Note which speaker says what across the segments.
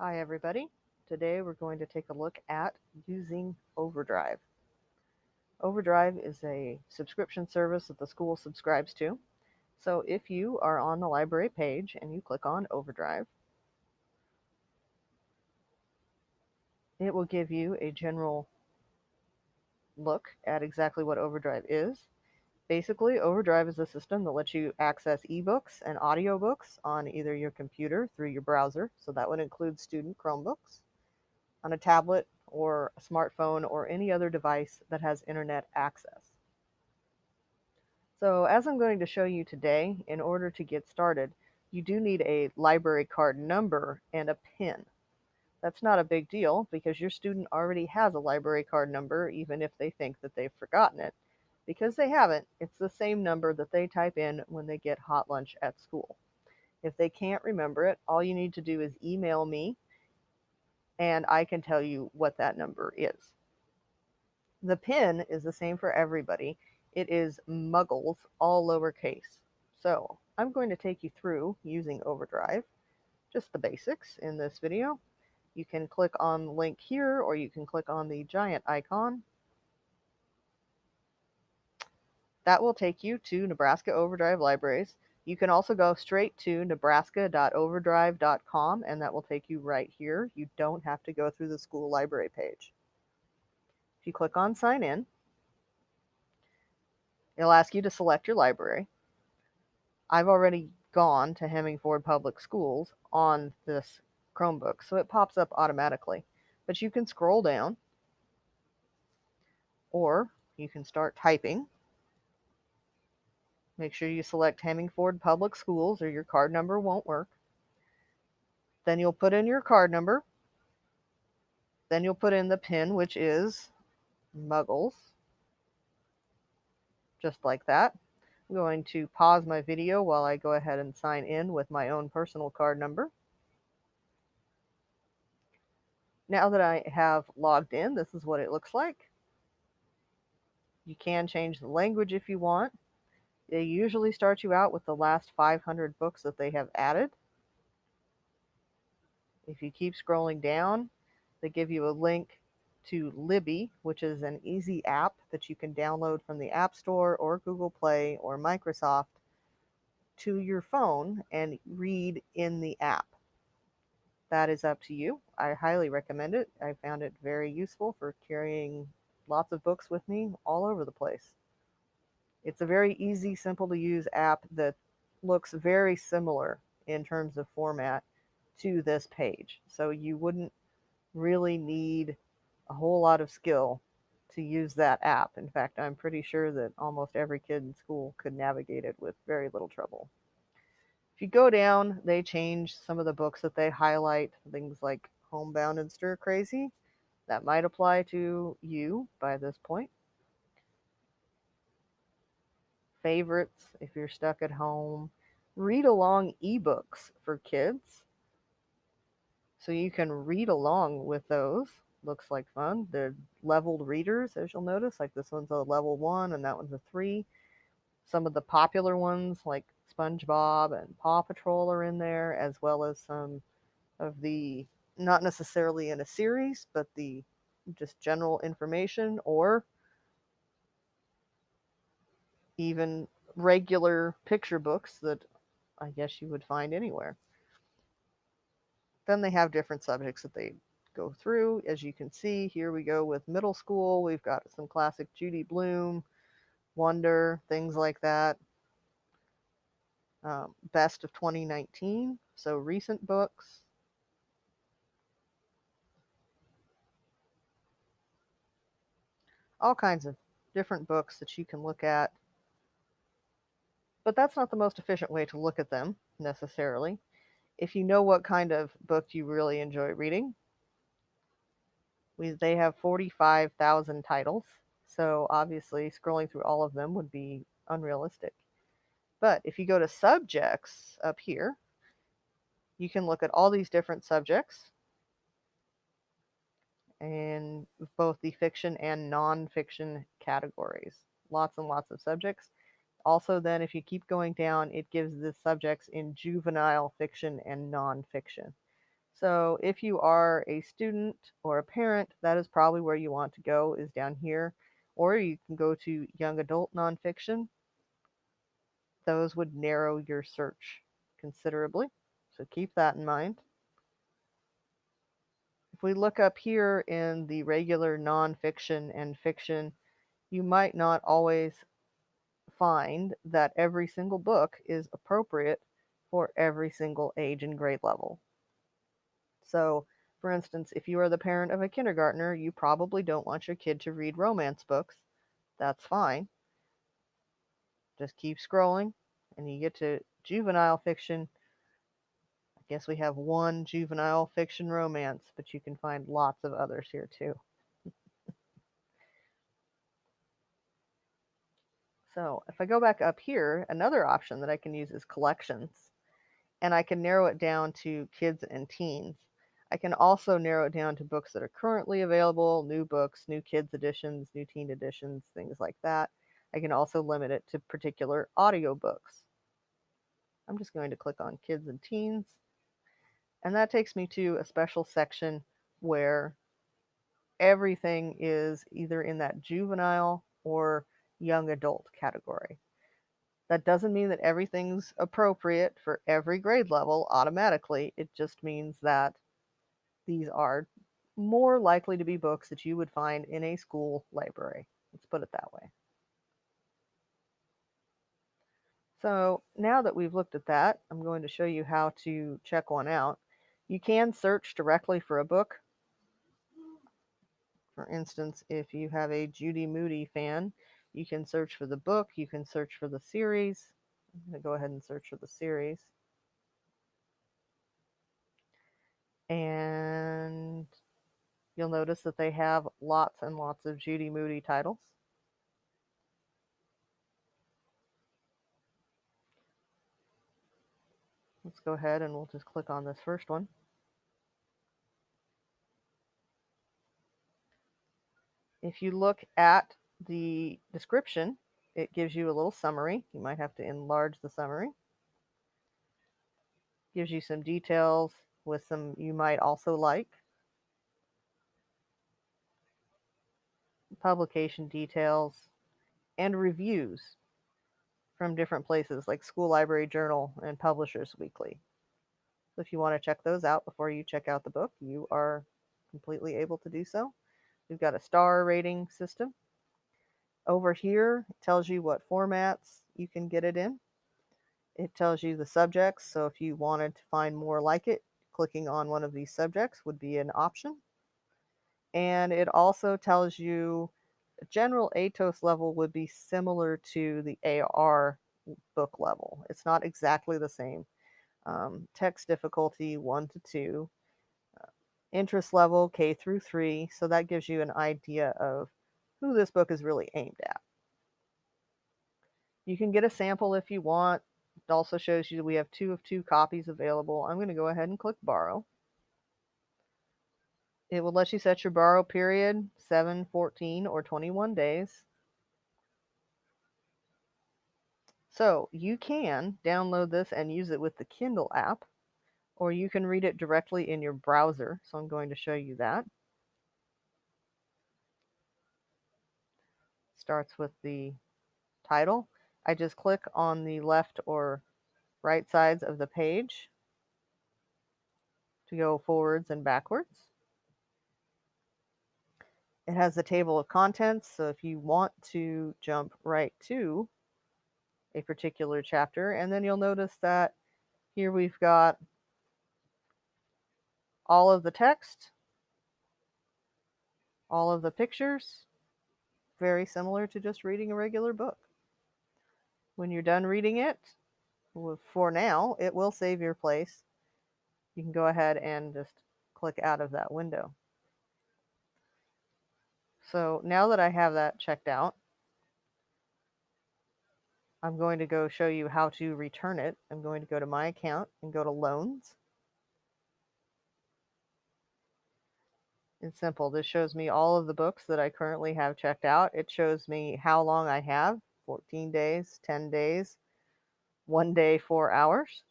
Speaker 1: Hi everybody. Today we're going to take a look at using Overdrive. Overdrive is a subscription service that the school subscribes to. So if you are on the library page and you click on Overdrive, it will give you a general look at exactly what Overdrive is. Basically, Overdrive is a system that lets you access ebooks and audiobooks on either your computer through your browser, so that would include student Chromebooks, on a tablet or a smartphone or any other device that has internet access. So as I'm going to show you today, in order to get started, you do need a library card number and a PIN. That's not a big deal because your student already has a library card number, even if they think that they've forgotten it. Because they haven't, it's the same number that they type in when they get hot lunch at school. If they can't remember it, all you need to do is email me and I can tell you what that number is. The PIN is the same for everybody. It is Muggles, all lowercase. So I'm going to take you through using Overdrive, just the basics in this video. You can click on the link here, or you can click on the giant icon. That will take you to Nebraska Overdrive Libraries. You can also go straight to nebraska.overdrive.com, and that will take you right here. You don't have to go through the school library page. If you click on Sign In, it'll ask you to select your library. I've already gone to Hemingford Public Schools on this Chromebook, so it pops up automatically. But you can scroll down, or you can start typing. Make sure you select Hemingford Public Schools or your card number won't work. Then you'll put in your card number. Then you'll put in the PIN, which is Muggles, just like that. I'm going to pause my video while I go ahead and sign in with my own personal card number. Now that I have logged in, this is what it looks like. You can change the language if you want. They usually start you out with the last 500 books that they have added. If you keep scrolling down, they give you a link to Libby, which is an easy app that you can download from the App Store or Google Play or Microsoft to your phone and read in the app. That is up to you. I highly recommend it. I found it very useful for carrying lots of books with me all over the place. It's a very easy, simple to use app that looks very similar in terms of format to this page. So you wouldn't really need a whole lot of skill to use that app. In fact, I'm pretty sure that almost every kid in school could navigate it with very little trouble. If you go down, they change some of the books that they highlight, things like Homebound and Stir Crazy. That might apply to you by this point. Favorites, if you're stuck at home. Read along ebooks for kids. So you can read along with those. Looks like fun. They're leveled readers, as you'll notice. Like this one's a level 1 and that one's a 3. Some of the popular ones, like SpongeBob and Paw Patrol, are in there, as well as some of the, not necessarily in a series, but the just general information, or even regular picture books that I guess you would find anywhere. Then they have different subjects that they go through. As you can see, here we go with middle school. We've got some classic Judy Blume, Wonder, things like that. Best of 2019, so recent books. All kinds of different books that you can look at. But that's not the most efficient way to look at them, necessarily. If you know what kind of book you really enjoy reading, they have 45,000 titles, so obviously scrolling through all of them would be unrealistic. But if you go to subjects up here, you can look at all these different subjects and both the fiction and non-fiction categories. Lots and lots of subjects. Also, then, if you keep going down, it gives the subjects in juvenile fiction and non-fiction. So if you are a student or a parent, that is probably where you want to go, is down here. Or you can go to young adult nonfiction. Those would narrow your search considerably. So keep that in mind. If we look up here in the regular nonfiction and fiction, you might not always find that every single book is appropriate for every single age and grade level. So, for instance, if you are the parent of a kindergartner, you probably don't want your kid to read romance books. That's fine. Just keep scrolling, and you get to juvenile fiction. I guess we have one juvenile fiction romance, but you can find lots of others here too. So if I go back up here, another option that I can use is collections, and I can narrow it down to kids and teens. I can also narrow it down to books that are currently available, new books, new kids editions, new teen editions, things like that. I can also limit it to particular audiobooks. I'm just going to click on kids and teens, and that takes me to a special section where everything is either in that juvenile or young adult category. That doesn't mean that everything's appropriate for every grade level automatically. It just means that these are more likely to be books that you would find in a school library. Let's put it that way. So now that we've looked at that, I'm going to show you how to check one out. You can search directly for a book. For instance, if you have a Judy Moody fan, you can search for the book, you can search for the series. I'm going to go ahead and search for the series. And you'll notice that they have lots and lots of Judy Moody titles. Let's go ahead and we'll just click on this first one. If you look at the description, it gives you a little summary. You might have to enlarge the summary. Gives you some details with some you might also like. Publication details and reviews from different places like School Library Journal and Publishers Weekly. So if you want to check those out before you check out the book, you are completely able to do so. We've got a star rating system. Over here, it tells you what formats you can get it in. It tells you the subjects, so if you wanted to find more like it, clicking on one of these subjects would be an option. And it also tells you a general ATOS level would be similar to the AR book level. It's not exactly the same. Text difficulty 1 to 2, interest level K through 3, so that gives you an idea of who this book is really aimed at. You can get a sample if you want. It also shows you that we have 2 of 2 copies available. I'm going to go ahead and click borrow. It will let you set your borrow period, 7, 14, or 21 days. So you can download this and use it with the Kindle app, or you can read it directly in your browser. So I'm going to show you that. Starts with the title. I just click on the left or right sides of the page to go forwards and backwards. It has a table of contents, so if you want to jump right to a particular chapter, and then you'll notice that here we've got all of the text, all of the pictures, very similar to just reading a regular book. When you're done reading it, for now, it will save your place. You can go ahead and just click out of that window. So now that I have that checked out, I'm going to go show you how to return it. I'm going to go to my account and go to loans. It's simple. This shows me all of the books that I currently have checked out. It shows me how long I have, 14 days, 10 days, 1 day, 4 hours.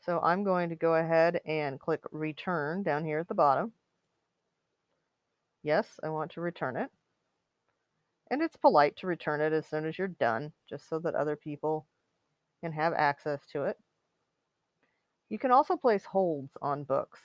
Speaker 1: So I'm going to go ahead and click return down here at the bottom. Yes, I want to return it. And it's polite to return it as soon as you're done, just so that other people can have access to it. You can also place holds on books.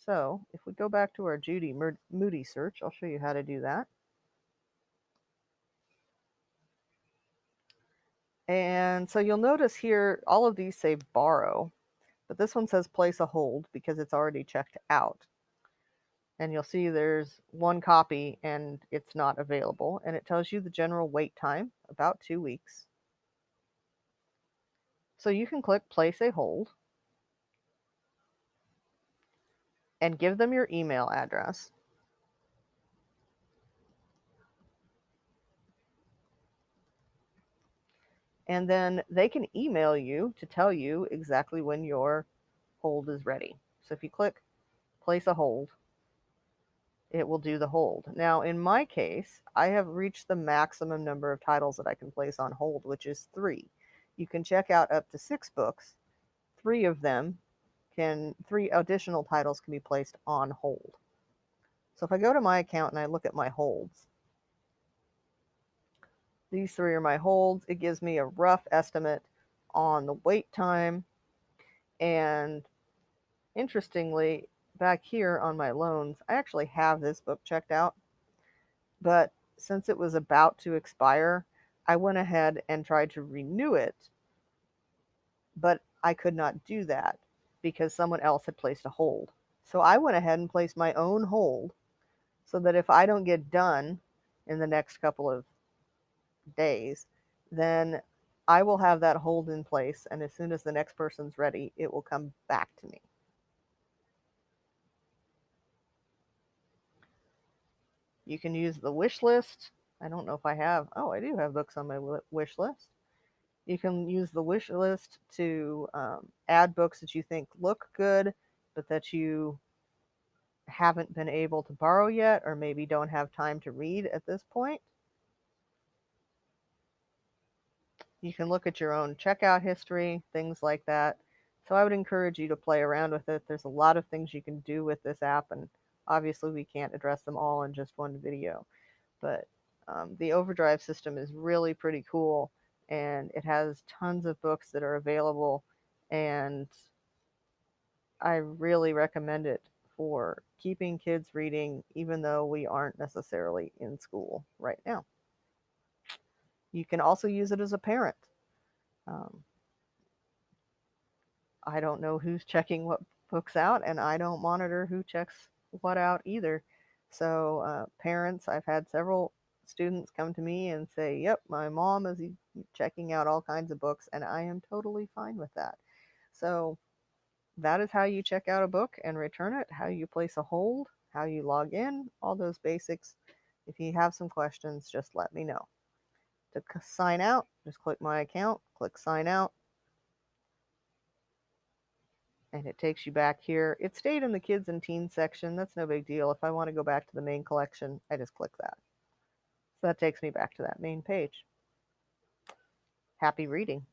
Speaker 1: So if we go back to our Judy Moody search, I'll show you how to do that. And so you'll notice here, all of these say borrow, but this one says place a hold because it's already checked out. And you'll see there's one copy and it's not available. And it tells you the general wait time, about 2 weeks. So you can click place a hold and give them your email address. And then they can email you to tell you exactly when your hold is ready. So if you click place a hold, it will do the hold. Now, in my case, I have reached the maximum number of titles that I can place on hold, which is 3. You can check out up to 6 books. 3 of them can, 3 additional titles can be placed on hold. So if I go to my account and I look at my holds, these 3 are my holds. It gives me a rough estimate on the wait time. And interestingly, back here on my loans, I actually have this book checked out, but since it was about to expire, I went ahead and tried to renew it, but I could not do that because someone else had placed a hold. So I went ahead and placed my own hold so that if I don't get done in the next couple of days, then I will have that hold in place, and as soon as the next person's ready, it will come back to me. You can use the wish list. I don't know if I have. Oh, I do have books on my wish list. You can use the wish list to add books that you think look good, but that you haven't been able to borrow yet, or maybe don't have time to read at this point. You can look at your own checkout history, things like that. So I would encourage you to play around with it. There's a lot of things you can do with this app, and obviously we can't address them all in just one video. But the Overdrive system is really pretty cool, and it has tons of books that are available, and I really recommend it for keeping kids reading, even though we aren't necessarily in school right now. You can also use it as a parent. Um, I don't know who's checking what books out, and I don't monitor who checks what out either. So, parents, I've had several students come to me and say, "Yep, my mom is checking out all kinds of books," and I am totally fine with that. So, that is how you check out a book and return it, how you place a hold, how you log in, all those basics. If you have some questions, just let me know. To sign out, just click my account, click sign out, and it takes you back here. It stayed in the kids and teens section. That's no big deal. If I want to go back to the main collection, I just click that. So that takes me back to that main page. Happy reading.